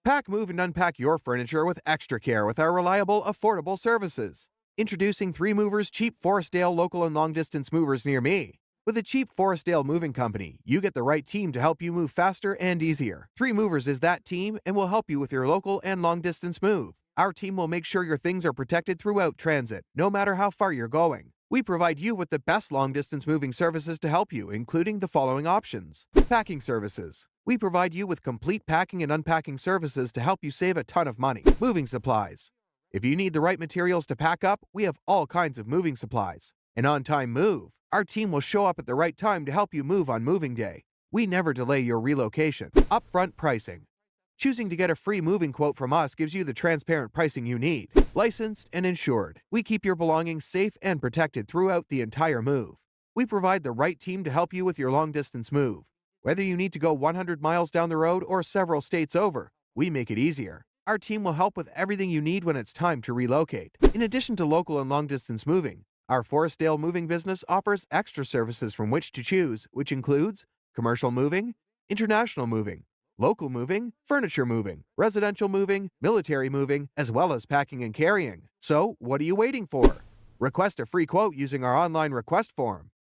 Pack, move, and unpack your furniture with extra care with our reliable, affordable services. Introducing 3 Movers Cheap Forestdale local and long-distance movers near me. With a cheap Forestdale moving company, you get the right team to help you move faster and easier. 3 Movers is that team and will help you with your local and long-distance move. Our team will make sure your things are protected throughout transit, no matter how far you're going. We provide you with the best long-distance moving services to help you, including the following options. Packing services. We provide you with complete packing and unpacking services to help you save a ton of money. Moving supplies. If you need the right materials to pack up, we have all kinds of moving supplies. An on-time move. Our team will show up at the right time to help you move on moving day. We never delay your relocation. Upfront pricing. Choosing to get a free moving quote from us gives you the transparent pricing you need. Licensed and insured. We keep your belongings safe and protected throughout the entire move. We provide the right team to help you with your long-distance move. Whether you need to go 100 miles down the road or several states over, we make it easier. Our team will help with everything you need when it's time to relocate. In addition to local and long-distance moving, our Forestdale moving business offers extra services from which to choose, which includes commercial moving, international moving, local moving, furniture moving, residential moving, military moving, as well as packing and carrying. So, what are you waiting for? Request a free quote using our online request form.